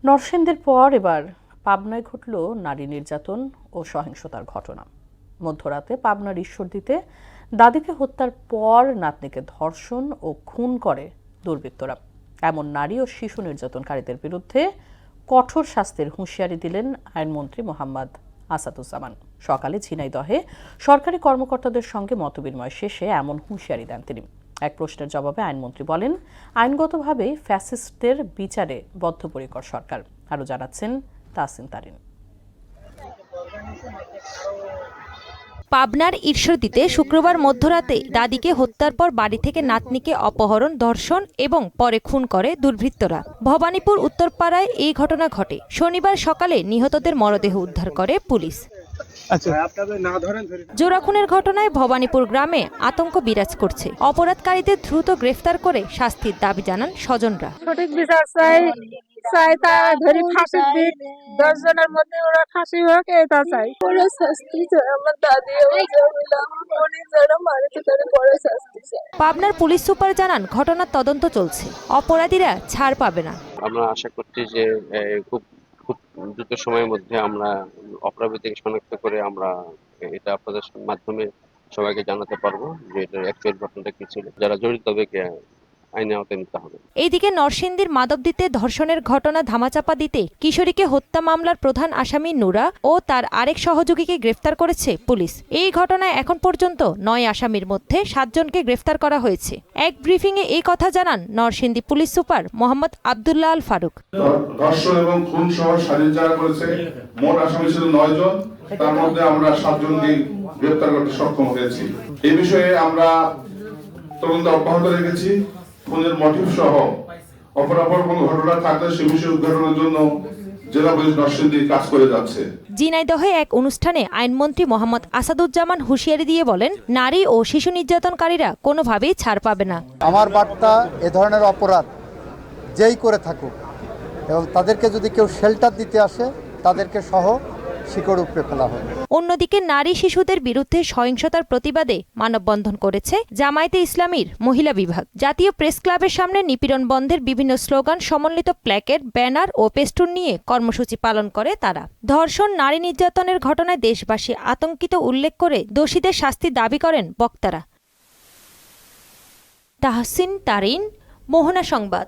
নরসিংদীর পর এবার পাবনায় ঘটল নারী নির্যাতন ও সহিংসতার ঘটনা। মধ্যরাতে পাবনার ঈশ্বরদীতে দাদিকে হত্যার পর নাতনিকে ধর্ষণ ও খুন করে দুর্বৃত্তরা। এমন নারী ও শিশু নির্যাতনকারীদের বিরুদ্ধে কঠোর শাস্তির হুঁশিয়ারি দিলেন আইনমন্ত্রী মোহাম্মদ আসাদুজ্জামান। সকালে ঝিনাইদহে সরকারি কর্মকর্তাদের সঙ্গে মতবিনিময় শেষে এমন হুঁশিয়ারি দেন তিনি। এক প্রশ্নের জবাবে আইনমন্ত্রী বলেন, আইনগতভাবে ফ্যাসিস্টদের বিচারে বদ্ধপরিকর সরকার। আরও জানাচ্ছেন তাসিন তারিন। পাবনার ঈশ্বরদীতে শুক্রবার মধ্যরাতে দাদিকে হত্যার পর বাড়ি থেকে নাতনিকে অপহরণ, ধর্ষণ এবং পরে খুন করে দুর্বৃত্তরা। ভবানীপুর উত্তরপাড়ায় এই ঘটনা ঘটে। শনিবার সকালে নিহতদের মরদেহ উদ্ধার করে পুলিশ। জোড়া খুনের ঘটনায় ভবানীপুর গ্রামে আতঙ্ক বিরাজ করছে। অপরাধকারীদের দ্রুত গ্রেফতার করে শাস্তির দাবি জানান স্বজনরা। সঠিক বিচার চাই তা ধরি ফাঁসির দিক 10 জনের মধ্যে ওরা ফাঁসি হোক এটা চাই। পরে শাস্তি চাই আমার দাদি যারা মারিতে তারা পরে শাস্তি চাই। পাবনার পুলিশ সুপার জানান, ঘটনার তদন্ত চলছে, অপরাধীরা ছাড় পাবে না। আমরা আশা করছি যে খুব দ্রুত সময়ের মধ্যে আমরা অপরাধীকে শনাক্ত করে আমরা এটা আপনাদের মাধ্যমে সবাইকে জানাতে পারবো যে এটার অ্যাকচুয়াল ঘটনাটা কি ছিল, যারা জড়িত হবে আইনে আওতায় নিতে হবে। এইদিকে নরসিংদীর মাধবদীতে ধর্ষণের ঘটনা ধামাচাপা দিতে কিশোরীকে হত্যা মামলার প্রধান আসামি নুরা ও তার আরেক সহযোগীকে গ্রেফতার করেছে পুলিশ। এই ঘটনায় এখন পর্যন্ত 9 আসামির মধ্যে 7 জনকে গ্রেফতার করা হয়েছে। এক ব্রিফিংয়ে এই কথা জানান নরসিংদী পুলিশ সুপার মোহাম্মদ আব্দুল্লাহ আল ফারুক। ধর্ষণ এবং খুন সহ শারীরিক যারা করেছে মোট আসামি ছিল 9 জন, তার মধ্যে আমরা 7 জনকে গ্রেফতার করতে সক্ষম হয়েছি। এই বিষয়ে আমরা তদন্ত অব্যাহত রেখেছি। খুনের মোটিভ সহ অপরাপর কোনো ঘটনা থাকলে সে বিষয়ে উদ্ঘাটনের জন্য জেলা পুলিশ নরসিংদী কাজ করে যাচ্ছে। ঝিনাইদহে এক অনুষ্ঠানে আইনমন্ত্রী মোহাম্মদ আসাদুজ্জামান হুঁশিয়ারি দিয়ে বলেন, নারী ও শিশু নির্যাতনকারীরা কোনোভাবেই ছাড় পাবে না। আমার বার্তা, এ ধরনের অপরাধ যেই করে থাকুক এবং তাদেরকে যদি কেউ শেল্টার দিতে আসে তাদেরকে সহ শিকড় উপড়ে ফেলা হয়। অন্যদিকে নারী শিশুদের বিরুদ্ধে সহিংসতার প্রতিবাদে মানববন্ধন করেছে জামায়াতে ইসলামীর মহিলা বিভাগ। জাতীয় প্রেস ক্লাবের সামনে নিপীড়ন বন্ধের বিভিন্ন স্লোগান সমন্বিত প্ল্যাকেট, ব্যানার ও পেস্টুন নিয়ে কর্মসূচি পালন করে তারা। ধর্ষণ, নারী নির্যাতনের ঘটনায় দেশবাসী আতঙ্কিত উল্লেখ করে দোষীদের শাস্তি দাবি করেন বক্তারা। তাহসিন তারিন, মোহনা সংবাদ।